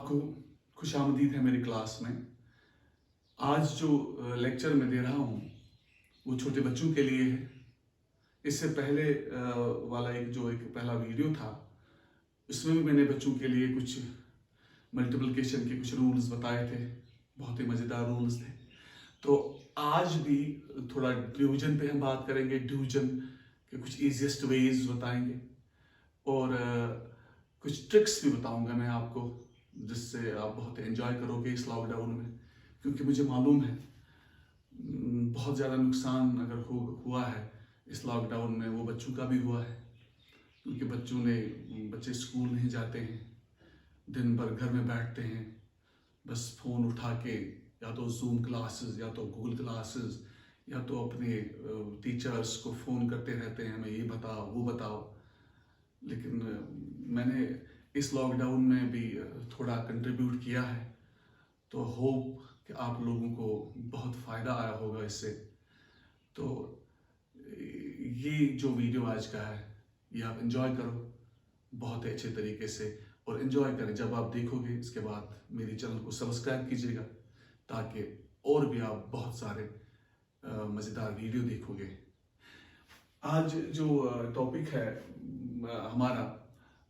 आपको खुशामदीद है मेरी क्लास में। आज जो लेक्चर मैं दे रहा हूँ वो छोटे बच्चों के लिए है। इससे पहले वाला एक पहला वीडियो था, उसमें भी मैंने बच्चों के लिए कुछ मल्टीप्लिकेशन के कुछ रूल्स बताए थे, बहुत ही मज़ेदार रूल्स थे। तो आज भी थोड़ा डिवीजन पे हम बात करेंगे, डिवीजन के कुछ इजीएस्ट वेज बताएंगे और कुछ ट्रिक्स भी बताऊंगा मैं आपको, जिससे आप बहुत एंजॉय करोगे इस लॉकडाउन में। क्योंकि मुझे मालूम है बहुत ज़्यादा नुकसान अगर हुआ है इस लॉकडाउन में, वो बच्चों का भी हुआ है। क्योंकि बच्चे स्कूल नहीं जाते हैं, दिन भर घर में बैठते हैं, बस फ़ोन उठा के या तो जूम क्लासेस या तो गूगल क्लासेस या तो अपने टीचर्स को फ़ोन करते रहते हैं, हमें ये बताओ वो बताओ। लेकिन मैंने इस लॉकडाउन में भी थोड़ा कंट्रीब्यूट किया है, तो होप कि आप लोगों को बहुत फ़ायदा आया होगा इससे। तो ये जो वीडियो आज का है ये आप एंजॉय करो बहुत ही अच्छे तरीके से, और एंजॉय करें। जब आप देखोगे इसके बाद मेरे चैनल को सब्सक्राइब कीजिएगा, ताकि और भी आप बहुत सारे मज़ेदार वीडियो देखोगे। आज जो टॉपिक है हमारा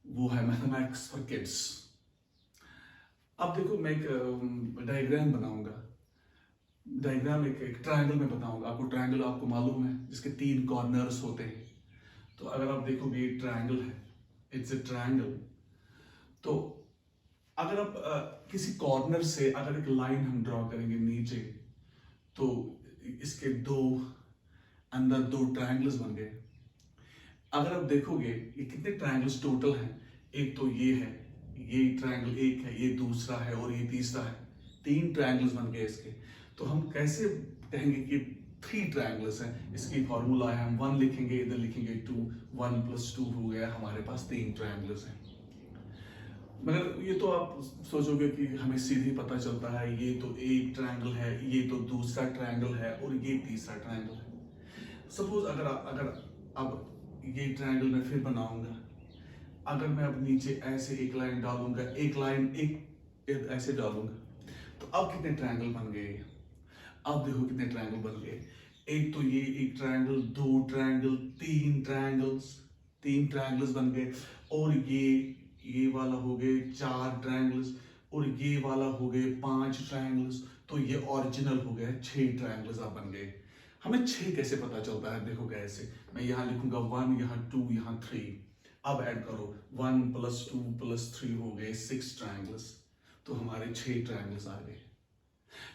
वो है मैथमेटिक्स फॉर किड्स। अब देखो, मैं एक डायग्राम बनाऊंगा। डायग्राम एक ट्रायंगल में बताऊंगा आपको। ट्रायंगल आपको मालूम है जिसके 3 कॉर्नर्स होते हैं। तो अगर आप देखोगे ये ट्रायंगल है, इट्स ए ट्रायंगल। तो अगर आप किसी कॉर्नर से अगर एक लाइन हम ड्रॉ करेंगे नीचे, तो इसके अंदर 2 ट्रायंगल्स बन गए। अगर आप देखोगे ये कितने ट्रायंगल्स टोटल हैं, एक तो ये है, ये ट्रायंगल एक है, ये दूसरा है और ये तीसरा है। 3 ट्रायंगल्स बन गए इसके। तो हम कैसे कहेंगे कि 3 ट्रायंगल्स हैं? इसकी फॉर्मूला है, हम 1 लिखेंगे, इधर लिखेंगे 2, 1 + 2 हो गया, हमारे पास 3 ट्रायंगल्स हैं। मगर ये तो आप सोचोगे कि हमें सीधे पता चलता है, ये तो एक ट्रायंगल है, ये तो दूसरा ट्रायंगल है और ये तीसरा ट्रायंगल है। सपोज अगर अब ये ट्रायंगल मैं फिर बनाऊंगा, अगर मैं अब नीचे ऐसे एक लाइन डालूंगा, एक ऐसे डालूंगा, तो अब कितने ट्रायंगल बन गए? अब देखो कितने ट्रायंगल बन गए। एक तो ये एक ट्रायंगल, 2 ट्रायंगल, 3 ट्रायंगल्स बन गए, और ये वाला हो गए 4 ट्रायंगल्स, और ये वाला हो गए 5 ट्रायंगल्स। तो ये ओरिजिनल हो गया 6 ट्रायंगल्स अब बन गए। हमें 6 कैसे पता चलता है? देखो कैसे, मैं यहाँ लिखूंगा 1, यहाँ 2, यहाँ 3। अब ऐड करो, 1 + 2 + 3 हो गए 6 ट्रायंगल्स। तो हमारे 6 ट्रायंगल्स आ गए।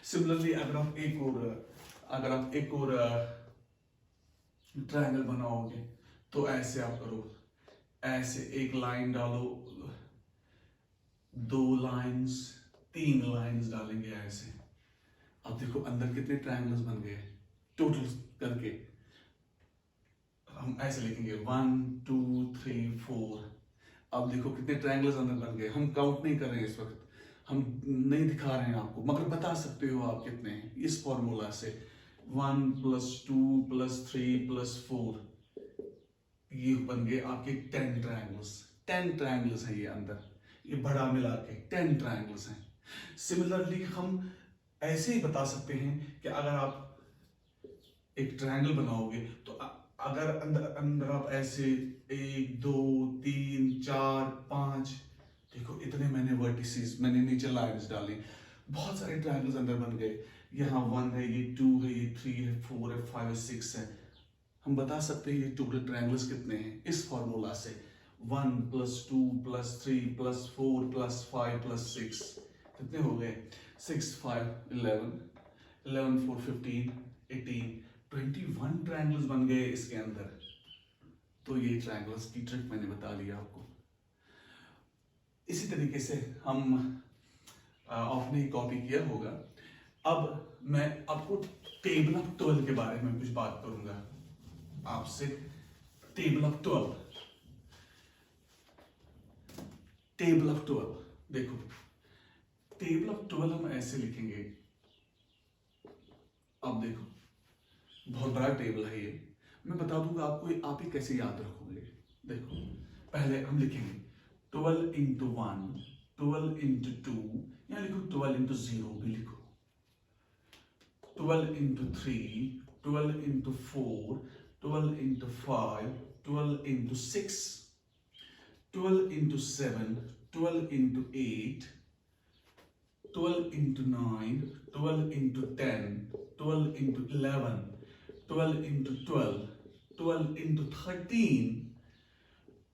सिमिलरली अगर आप एक और ट्रायंगल बनाओगे, तो ऐसे आप करो, ऐसे एक लाइन डालो, 2 लाइंस, 3 लाइंस डालेंगे ऐसे। अब देखो अंदर कितने ट्रायंगल्स बन गए टोटल करके। हम ऐसे लिखेंगे 1 2 3 4। अब देखो कितने ट्रायंगल्स अंदर बन गए। हम काउंट नहीं कर रहे हैं इस वक्त, हम नहीं दिखा रहे हैं आपको, मगर बता सकते हो आप कितने हैं इस फॉर्मूला से। 1 + 2 + 3 + 4, ये बन गए आपके 10 ट्रायंगल्स। 10 ट्रायंगल्स है ये अंदर, ये बड़ा मिला के 10 ट्रायंगल्स हैं। सिमिलरली हम ऐसे ही बता सकते हैं कि अगर आप एक ट्रायंगल बनाओगे, तो अगर अंदर आप ऐसे 1 2 3 4 5, देखो इतने मैंने नीचे लाइंस डाली, बहुत सारे ट्रायंगल्स अंदर बन गए। यहाँ 1 है, ये 2 है, ये 3 है, 4 है, 5 है, 6 है। हम बता सकते हैं ये टोटल ट्रायंगल्स कितने हैं इस फॉर्मूला से। 1 + 2 + 3 + 4 + 5 + 6 कितने हो गए? 6 5 11, 11 4 15 18, 21 ट्रायंगल्स बन गए इसके अंदर। तो ये ट्रायंगल्स की ट्रिक मैंने बता दी आपको। इसी तरीके से हम आपने कॉपी किया होगा। अब मैं आपको टेबल ऑफ 12 के बारे में कुछ बात करूंगा आपसे। टेबल ऑफ 12, देखो टेबल ऑफ 12 हम ऐसे लिखेंगे। अब देखो बहुत बड़ा टेबल है ये, मैं बता दूंगा आपको, आप ही कैसे याद रखोगे। देखो पहले हम लिखेंगे 12 × 1 12 इंटू 2, यहाँ लिखो 12 इंटू 0 भी लिखो, 12 into 3, 12 into 4, 12 into 5, 12 into 6, 12 into 7, 12 into 8, 12 into 9, 12 into 10, 12 into 11, 12 into 12, 12 into 13,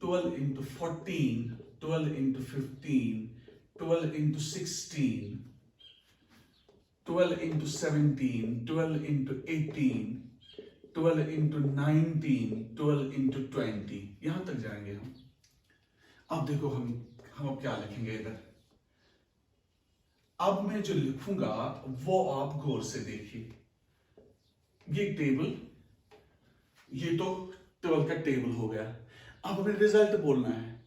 12 into 14, 12 into 15, 12 into 16, 12 into 17, 12 into 18, 12 into 19, 12 into 20, यहां तक जाएंगे हम। अब देखो हम अब क्या लिखेंगे इधर। अब मैं जो लिखूंगा वो आप गौर से देखिए। ये टेबल, ये तो 12 का टेबल हो गया। अब हमें रिजल्ट बोलना है।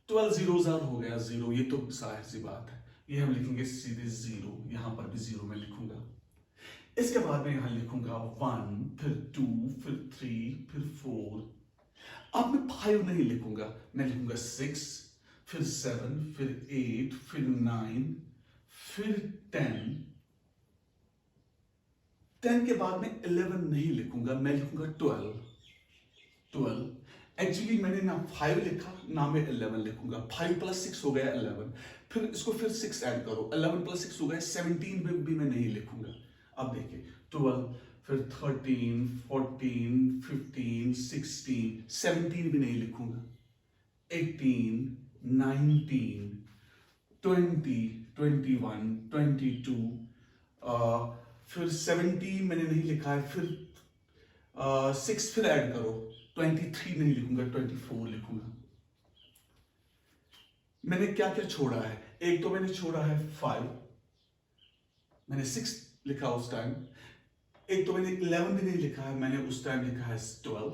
12 zeros हो गया 0, ये तो जाहिर सी बात है, ये हम लिखेंगे सीधे 0, यहां पर भी 0 में लिखूंगा। इसके बाद मैं यहां लिखूंगा 1, फिर 2, फिर 3, फिर 4। अब मैं 5 नहीं लिखूंगा, मैं लिखूंगा 6, फिर 7, फिर 8, फिर 9, फिर 10। 10 के बाद मैं 11 नहीं लिखूंगा, मैं लिखूंगा 12। एक्चुअली मैंने ना 5 लिखा ना मैं 11 लिखूंगा। 5 + 6 हो गया 11, फिर इसको फिर 6 ऐड करो, 11 + 6 हो गया 17 में भी मैं नहीं लिखूंगा। अब देखिए 12, फिर 13, 14, 15, 16, 17 भी नहीं लिखूंगा, 18, 19, 20, 21, 22, फिर 17 मैंने नहीं लिखा है, फिर 6 फिर ऐड करो, 23 नहीं लिखूंगा, 24 लिखूंगा। मैंने क्या क्या छोड़ा है, एक तो मैंने छोड़ा है 5, मैंने 6 लिखा उस टाइम। एक तो मैंने 11 भी नहीं लिखा है, मैंने उस टाइम लिखा है 12।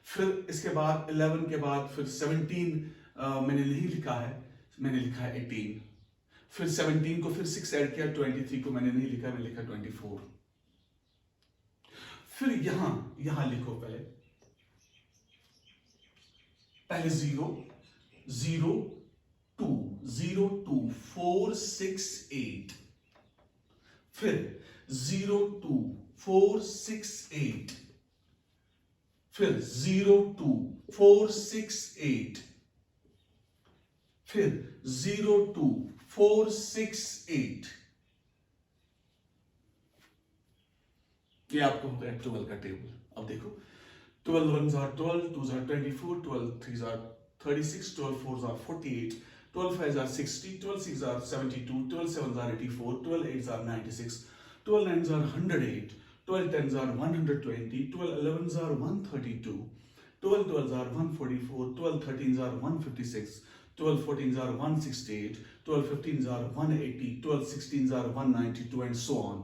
फिर इसके बाद 11 के बाद फिर 17 मैंने नहीं लिखा है, मैंने लिखा है 18। फिर 17 को फिर 6 ऐड किया, 23 को मैंने नहीं लिखा, मैंने लिखा 24। फिर यहां लिखो पहले 0, 0, 2, 0, 2, 4, 6, 8। फिर 0, 2, 4, 6, 8। फिर 0, 2, 4, 6, 8। फिर 0, 2, 4, 6, 8। ये आपको हो गया 12 का टेबल। अब देखो 12 1s are 12, 2s are 24, 12 3s are 36, 12 4s are 48, 12 5s are 60, 12 6s are 72, 12 7s are 84, 12 8s are 96, 12 9s are 108, 12 10s are 120, 12 11s are 132, 12 12s are 144, 12 13s are 156, 12 14s are 168, 12 15s are 180, 12 16s are 192 and so on।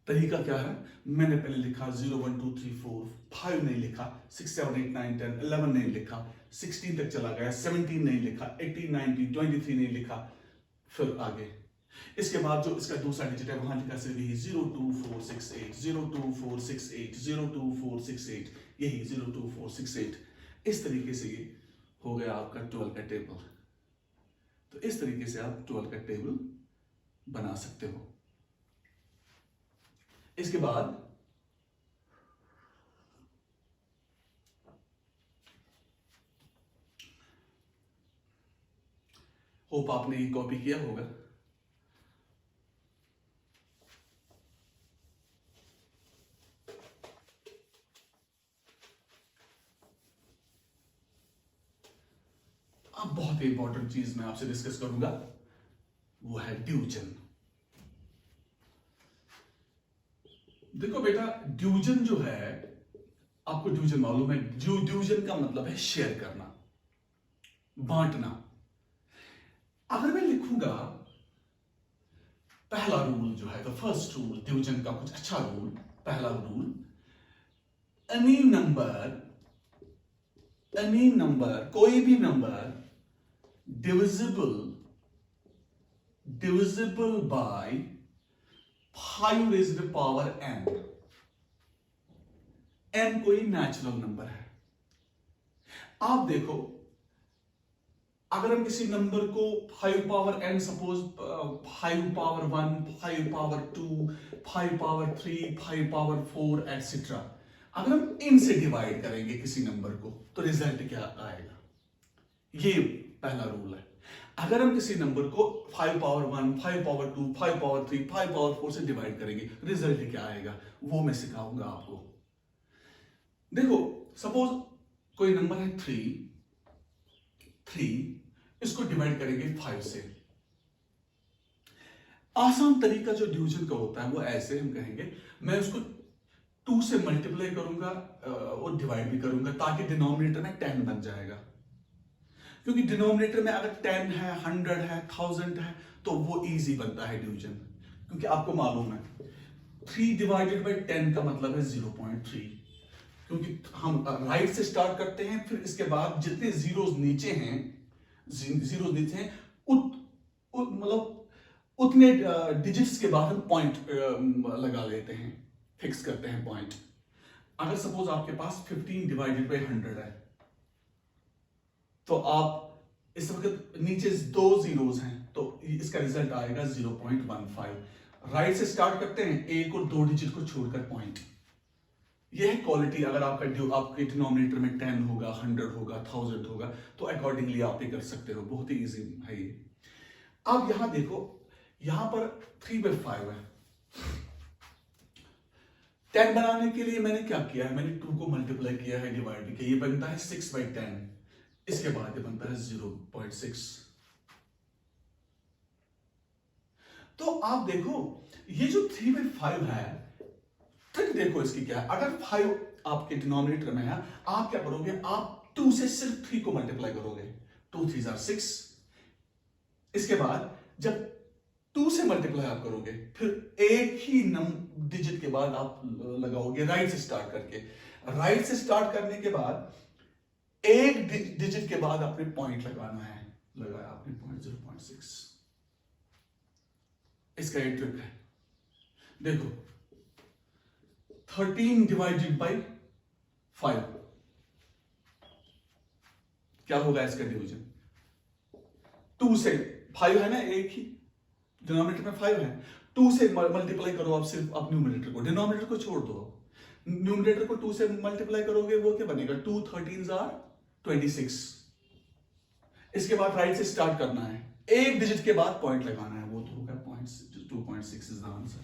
तरीका क्या है, मैंने पहले लिखा 0 1 2 3 4, 5 नहीं लिखा, 6 7 8 9 10 11 नहीं लिखा, 16 तक चला गया, 17 नहीं लिखा, 18 19 23 नहीं लिखा, फिर आगे। इसके बाद जो इसका दूसरा डिजिट है वहां लिखा सिर्फ यही 0 2 4 6 8, 0 2 4 6 8, 0 2 4 6 8, यही 0 2 4 6 8। इस तरीके से ये हो गया आपका 12 का टेबल। तो इस तरीके से आप 12 का टेबल बना सकते हो। इसके बाद होप आपने ये कॉपी किया होगा। अब बहुत इंपॉर्टेंट चीज मैं आपसे डिस्कस करूंगा, वो है डिवीजन। देखो बेटा, डिवीजन जो है, आपको डिवीजन मालूम है, डिवीजन का मतलब है शेयर करना, बांटना। अगर मैं लिखूंगा पहला रूल जो है, द फर्स्ट रूल, डिवीजन का कुछ अच्छा रूल, पहला रूल, एनी नंबर, कोई भी number divisible by 5 raised to the power n। n कोई नेचुरल नंबर है। आप देखो अगर हम किसी नंबर को 5 power n, suppose 5 power 1, 5 power 2, 5 power 3, 5 power 4 etcetera, अगर हम इनसे डिवाइड करेंगे किसी नंबर को तो रिजल्ट क्या आएगा? ये पहला रूल है। अगर हम किसी नंबर को 5 पावर 1, 5 पावर 2, 5 पावर 3, 5 पावर 4 से डिवाइड करेंगे, रिजल्ट क्या आएगा वो मैं सिखाऊंगा आपको। देखो, सपोज कोई नंबर है 3, इसको डिवाइड करेंगे 5 से। आसान तरीका जो डिवीजन का होता है वो ऐसे हम कहेंगे, मैं उसको 2 से मल्टीप्लाई करूंगा और डिवाइड भी करूंगा, ताकि डिनोमिनेटर में 10 बन जाएगा। क्योंकि डिनोमिनेटर में अगर 10 है, 100 है, 1000 है तो वो इजी बनता है डिवीजन। क्योंकि आपको मालूम है 3 डिवाइडेड बाई 10 का मतलब है 0.3। क्योंकि हम राइट से स्टार्ट करते हैं, फिर इसके बाद जितने जीरोस नीचे हैं मतलब उतने डिजिट्स के बाद हम पॉइंट लगा लेते हैं, फिक्स करते हैं पॉइंट। अगर सपोज आपके पास 15 डिवाइडेड बाई 100 है तो आप इस वक्त नीचे 2 जीरोस हैं तो इसका रिजल्ट आएगा 0.15। राइट से स्टार्ट करते हैं, एक और 2 डिजिट को छोड़कर पॉइंट। यह है क्वालिटी। अगर आपके डिनोमिनेटर में 10 होगा, 100 होगा, 1000 होगा तो अकॉर्डिंगली आप ये कर सकते हो। बहुत ही इजी है ये। अब यहां देखो, यहां पर 3/5 है। 10 बनाने के लिए मैंने क्या किया है, मैंने 2 को मल्टीप्लाई किया है, डिवाइड भी किया, ये बनता है 6/10। इसके बाद ये बनता है 0.6। तो आप देखो ये जो 3/5 है, ट्रिक देखो इसकी क्या है। अगर 5 आपके डिनोमिनेटर में है, आप क्या करोगे, आप 2 से सिर्फ 3 को मल्टीप्लाई करोगे, 2 3 are 6। इसके बाद जब 2 से मल्टीप्लाई आप करोगे, फिर एक ही डिजिट के बाद आप लगाओगे राइट से स्टार्ट करके। राइट से स्टार्ट करने के बाद एक डिजिट के बाद आपने पॉइंट लगाना है, लगाया आपने पॉइंट 0.6। इसका एक ट्रिक है। देखो 13 डिवाइडेड बाई 5 क्या होगा इसका डिवीजन? 2 से 5 है ना, एक ही डिनोमिनेटर में 5 है, 2 से मल्टीप्लाई करो आप सिर्फ आप न्यूमरेटर को, डिनोमिनेटर को छोड़ दो। न्यूमरेटर को 2 से मल्टीप्लाई करोगे, वो क्या बनेगा, 2 13s are 26। इसके बाद राइट से स्टार्ट करना है, एक डिजिट के बाद पॉइंट लगाना है, वो तो होगा 2.6 इज द आंसर।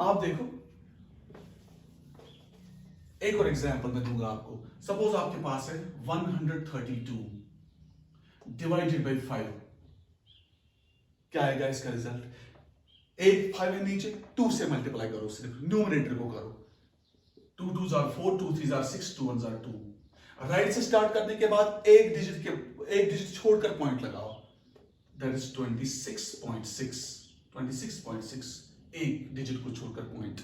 आप देखो एक और एग्जांपल मैं दूंगा आपको। सपोज आपके पास है 132 डिवाइडेड बाई 5, क्या आएगा इसका रिजल्ट? एक 5 है नीचे, 2 से मल्टीप्लाई करो, सिर्फ न्यूमरेटर को करो, 2 2s are 4, 2 3s are 6, 2 1s are 2। Right से स्टार्ट करने के बाद एक डिजिट छोड़कर पॉइंट लगाओ, दैट इज 26.6, एक डिजिट को छोड़कर पॉइंट।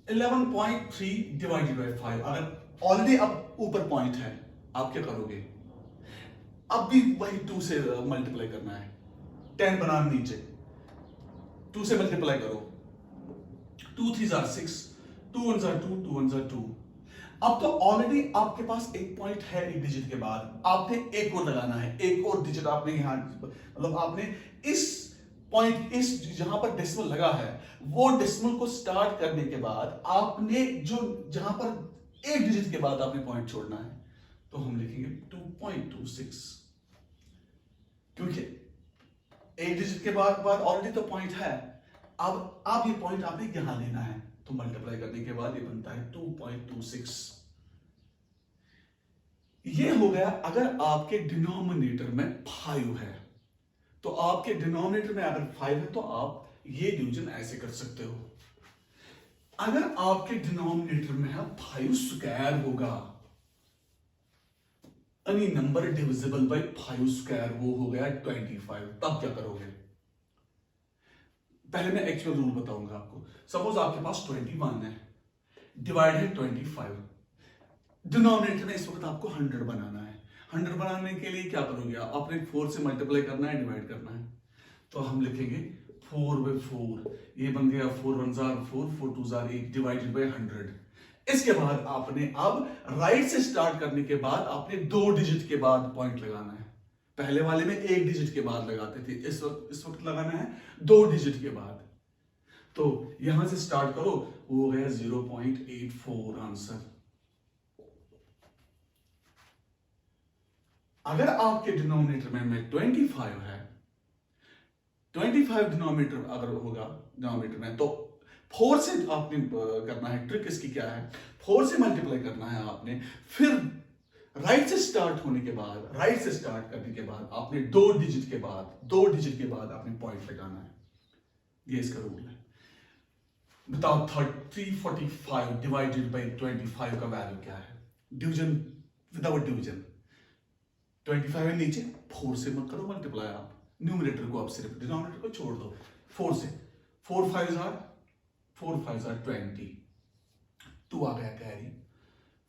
11.3 डिवाइडेड बाई 5, अगर ऑलरेडी अब ऊपर पॉइंट है, आप क्या करोगे, अब भी वही 2 से मल्टीप्लाई करना है, 10 बनाना नीचे, 2 से मल्टीप्लाई करो, 2 3s are 6, 2 1s are 2, 2 1s are 2। अब तो ऑलरेडी आपके पास एक पॉइंट है, एक डिजिट के बाद आपने एक और लगाना है, एक और डिजिट आपने यहां, मतलब आपने इस पॉइंट, इस जहां पर डेसिमल लगा है, वो डेसिमल को स्टार्ट करने के बाद आपने जो जहां पर एक डिजिट के बाद आपने पॉइंट छोड़ना है, तो हम लिखेंगे 2.26, क्योंकि एक डिजिट के बाद ऑलरेडी तो पॉइंट है। अब ये पॉइंट आपने यहां लेना है, तो मल्टीप्लाई करने के बाद ये बनता है 2.26। ये हो गया अगर आपके डिनोमिनेटर में 5 है। तो आपके डिनोमिनेटर में अगर 5 है तो आप ये डिवीजन ऐसे कर सकते हो। अगर आपके डिनोमिनेटर में है 5 स्क्वायर होगा, any number divisible by 5 square, वो हो गया 25। तब क्या करोगे? पहले मैं एक्चुअल रूल बताऊंगा आपको। सपोज आपके पास 21 है, डिवाइड है 25, डिनोमिनेटर में इस वक्त आपको 100 बनाना है। 100 बनाने के लिए क्या करोगे आप? आपने 4 से मल्टीप्लाई करना है, डिवाइड करना है। तो हम लिखेंगे 4/4, ये बन गया 4 1s are 4, 4 2s are 8 divided by 100। इसके बाद आपने अब राइट से स्टार्ट करने के बाद आपने 2 डिजिट के बाद पॉइंट लगाना है। पहले वाले में 1 डिजिट के बाद लगाते थे, इस वक्त लगाना है 2 डिजिट के बाद। तो यहां से स्टार्ट करो, वो गया 0.84 आंसर। अगर आपके डिनोमिनेटर में 25 है, 25 डिनोमिनेटर अगर होगा डिनोमिनेटर में, तो 4 से आपने करना है। ट्रिक इसकी क्या है, 4 से मल्टीप्लाई करना है आपने, फिर राइट से स्टार्ट होने के बाद, राइट से स्टार्ट करने के बाद आपने 2 डिजिट के बाद आपने पॉइंट लगाना है। ये इसका रूल है। बताओ 345 डिवाइडेड बाई 25 का वैल्यू क्या है? डिवीजन विदाउट डिवीजन, 25 है नीचे, 4 से मत करो मल्टीप्लाई आप, न्यूमरेटर को आप सिर्फ डिनोमिनेटर को छोड़ दो। 4 से 4 5 are 20, 2 आ गया कैरी,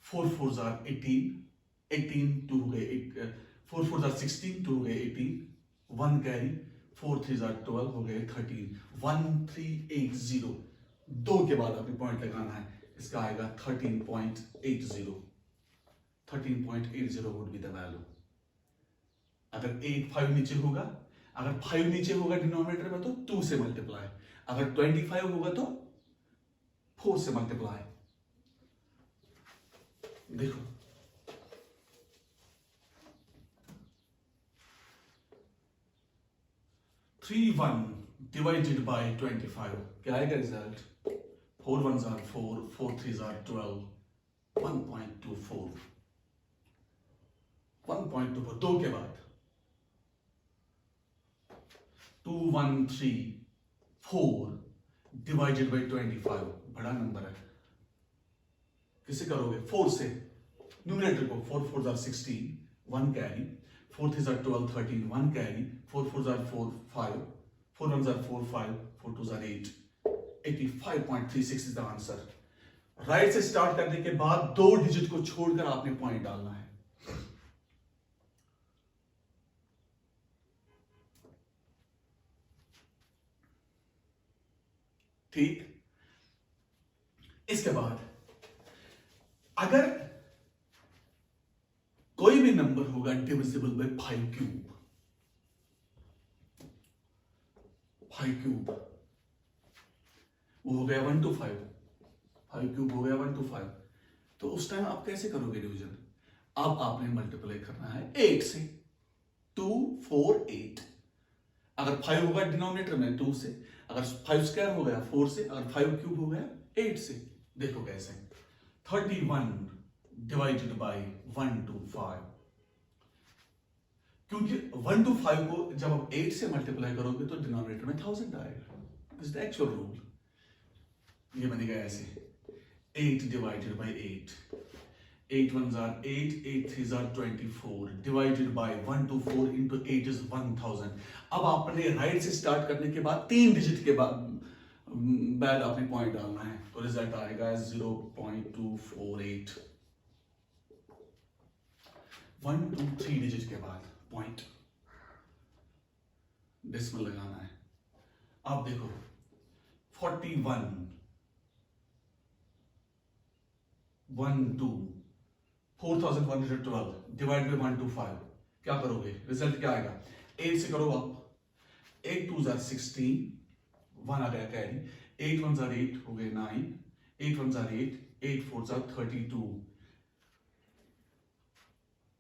4 4 are 18, 18 2 हो गए, 4 4 are 16, 2 हो गए 18, 1 कैरी, 4 3 are 12 हो गए 13, 1380। 2 के बाद आपने पॉइंट लगाना है, इसका आएगा 13.80, 13.80 वुड बी द वैल्यू। अगर 5 नीचे होगा, अगर 5 नीचे होगा डिनोमिनेटर में तो 2 से मल्टीप्लाई, अगर 25 होगा तो 4 से मल्टीप्लाई। देखो 31 डिवाइडेड बाय 25 क्या आएगा result? 4 1s are 4, 4 3s are 12, 1.24, 1.24। 2 के बाद 2134 डिवाइडेड बाई 25, बड़ा नंबर है, किसे करोगे? 4 से, न्यूमरेटर को, 4 4s are 16, 1 carry, 4 3s are 12 13, 1 carry, 4 4s are 4 5, 4 1s are 4 5, 4 2s are 8, 85.36 is the answer. Right से स्टार्ट करने के बाद 2 डिजिट को छोड़कर आपने पॉइंट डालना है। ठीक, इसके बाद अगर कोई भी नंबर होगा डिविजिबल बाय 5 क्यूब, 5 क्यूब वो हो गया 1 to 5, 5 क्यूब हो गया 1 to 5, तो उस टाइम आप कैसे करोगे डिवीजन? अब आपने मल्टीप्लाई करना है 8 से, 2 4 8। अगर 5 होगा डिनोमिनेटर में 2 से, अगर 5 स्क्वायर हो गया 4 से, अगर 5 क्यूब हो गया 8 से। देखो कैसे, 31 डिवाइडेड बाय 1 to 5, क्योंकि 1 to 5 को जब आप 8 से मल्टीप्लाई करोगे तो डिनोमिनेटर में 1000 आएगा। This the actual rule. ये बनेगा ऐसे, 8 divided by 8, 8 1s are 8, 8 3s are 24 divided by 1 to 4 into 8 is 1000। अब आपने राइट से स्टार्ट करने के बाद 3 डिजिट के बाद आपने पॉइंट डालना है, तो रिजल्ट आएगा 0.248। 1 2 3 डिजिट के बाद पॉइंट, डेसिमल लगाना है। अब देखो 41 1 2 4112 डिवाइड बाय 1 to 5, क्या करोगे? रिजल्ट क्या आएगा? 8 से करो आप, 8 2s are 16, 1 आ गया कैरी, 8 1s are 8 हो गए 9, 8 1s are 8, 8 4s are 32।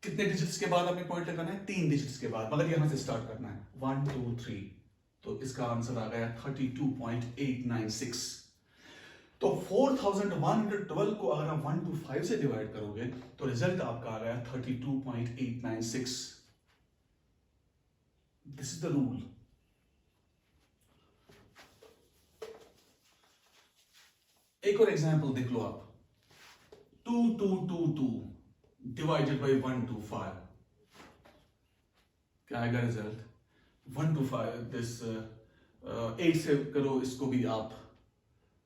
कितने डिजिट्स के बाद आपने पॉइंट लगाना है? 3 डिजिट्स के बाद, मगर यहां से स्टार्ट करना है 1 2 3, तो इसका आंसर आ गया 32.896। तो 4112 को अगर आप 1 to 5 से डिवाइड करोगे तो रिजल्ट आपका आ गया 32.896। This is the rule. एक और एग्जांपल देख लो आप, 2 2 2 2 डिवाइडेड बाय 1 to 5, क्या आएगा रिजल्ट? 1 to 5, दिस 8 से करो इसको भी आप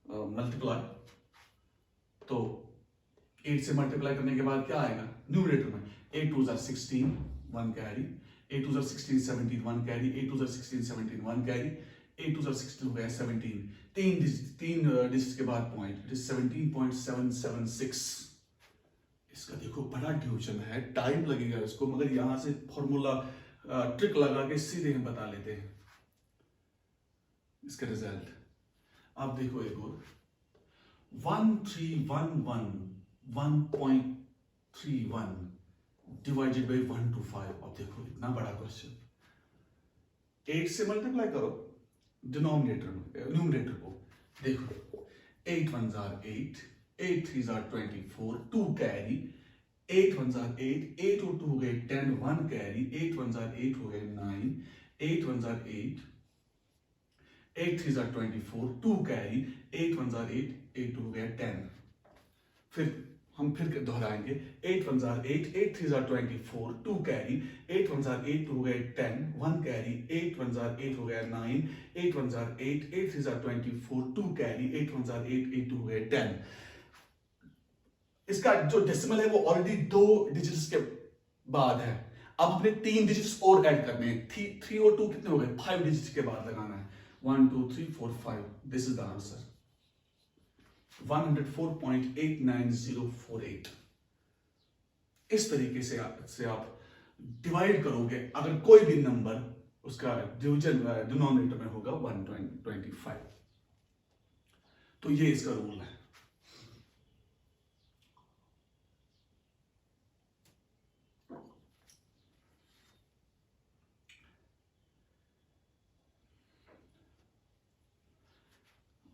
मल्टीप्लाई, तो 8 से मल्टीप्लाई करने के बाद क्या आएगा? न्यूमरेटर में 8 2s are 16, 1 carry, 8 2s are 16 17, 1 carry, 8 2s are 16 17, 1 carry, 8 2s are 16 हो गया 17, तीन डिजिट के बाद पॉइंट, इट इज 17.776। इसका देखो बड़ा डिवीजन है, टाइम लगेगा इसको, मगर यहां से फॉर्मूला ट्रिक लगा के सीधे हम बता लेते हैं इसका रिजल्ट। आप देखो एक और 1311.1.31 डिवाइडेड बाई 125। अब देखो इतना बड़ा क्वेश्चन, 8 से मल्टीप्लाई करो डिनोमिनेटर में, न्यूमरेटर को। देखो 8 1s are 8, 8 3s are 24, 2 carry, 8 1s are 8, 8 और 2 हो गए 10, 1 कैरी, 8 1s are 8 हो गए 9, 8 1s are 8, 8 3s are 24, 2 carry, 8 1s are 8, 8 हो गया 10। फिर हम फिर दोहराएंगे, 8 1s are 8, 8 3s are 24, 2 carry, 8 1s are 8 हो गए 10, 1 कैरी, 8 1s are 8 हो गया 9, 8 1s are 8, 8 3s are 24, 2 carry, 8 1s are 8, 8 हो गए 10। इसका जो डेसिमल है वो ऑलरेडी 2 डिजिट्स के बाद है। अब अपने 3 डिजिट्स और ऐड करने हैं। 3 और 2 कितने हो गए? 5 डिजिट्स के बाद लगाना है। 1 2 3 4 5। This is the answer 104.89048। इस तरीके से आप डिवाइड करोगे। अगर कोई भी नंबर उसका डिवीजन डिनोमिनेटर में होगा 125, तो ये इसका रूल है।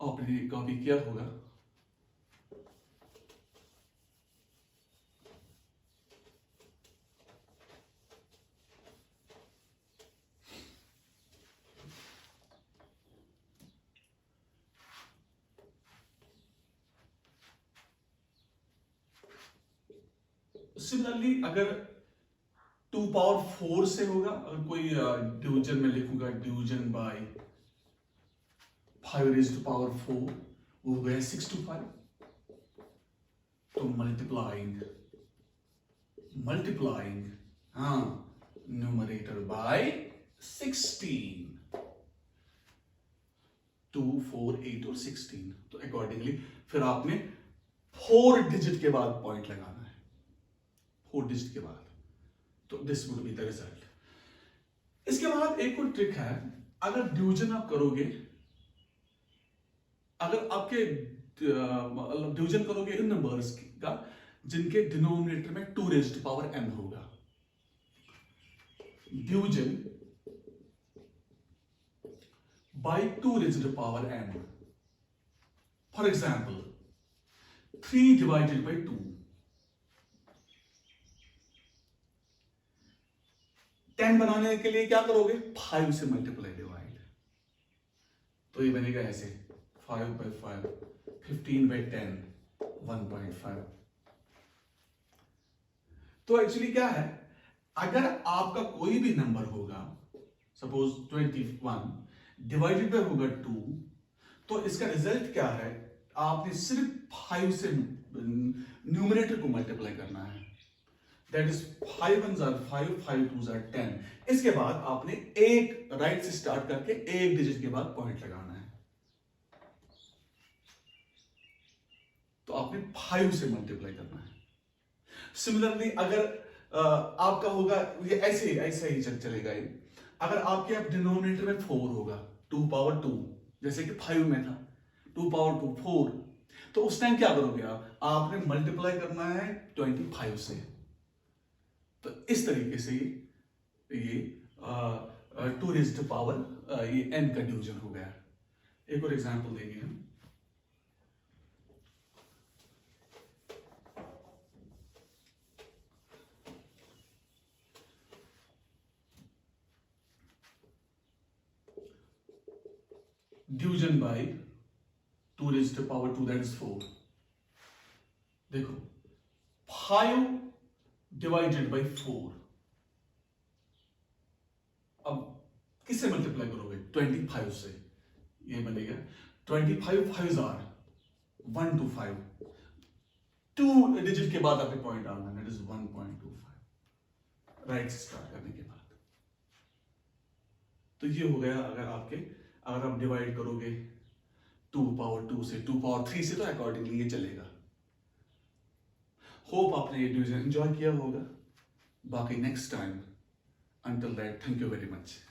आपने कॉपी किया होगा। सिमिलरली अगर 2 पावर 4 से होगा, अगर कोई डिवीजन में लिखूंगा division by 5 raised to power 4, वो हो गया 6 to 5। तो मल्टीप्लाइंग हाँ न्यूमरेटर बाय 16, 2 4 8 और 16। तो अकॉर्डिंगली फिर आपने 4 डिजिट के बाद पॉइंट लगाना है, 4 डिजिट के बाद। तो this would be the result. इसके बाद एक और ट्रिक है। अगर डिवीजन आप करोगे, अगर आपके डिवीजन करोगे इन नंबर्स का जिनके डिनोमिनेटर में 2 रेज़्ड टू पावर n होगा, division by 2 raised to power n। For example 3 divided by 2, 10 बनाने के लिए क्या करोगे? 5 से मल्टीप्लाई डिवाइड। तो ये बनेगा ऐसे 5 by 5, 15 by 10, 1.5। तो एक्चुअली क्या है, अगर आपका कोई भी नंबर होगा, सपोज 21 डिवाइडेड बाय होगा 2, तो इसका रिजल्ट क्या है? आपने सिर्फ 5 से न्यूमरेटर को मल्टीप्लाई करना है। That is 5 1s are 5, 5 2s are 10। इसके बाद आपने एक राइट से स्टार्ट करके एक डिजिट के बाद पॉइंट लगाना है। तो आपने 5 से मल्टीप्लाई करना है। सिमिलरली अगर आपका होगा ये ऐसे ही चलेगा ये। अगर आपके आप डिनोमिनेटर में 4 होगा, 2 पावर 2, जैसे कि 5 में था 2 पावर 2 4, तो उस टाइम क्या करोगे आपने मल्टीप्लाई करना है 25 से। तो इस तरीके से ये 2 रेज़्ड टू पावर ये n का डिवीजन हो गया। एक और एग्जांपल देंगे हम। Division by 2 raised to power 2, that is 4। देखो 5 डिवाइडेड बाय 4, अब किससे मल्टीप्लाई करोगे? 25 से। ये बनेगा 25 5s are 125, 2 डिजिट के बाद आपके पॉइंट डालना है, दैट इज 1.25 राइट से स्टार्ट करने के बाद। तो ये हो गया। अगर आप डिवाइड करोगे 2 पावर 2 से 2 पावर 3 से, तो अकॉर्डिंगली ये चलेगा। होप आपने ये डिवीजन एंजॉय किया होगा। बाकी next time, until that, thank you very much.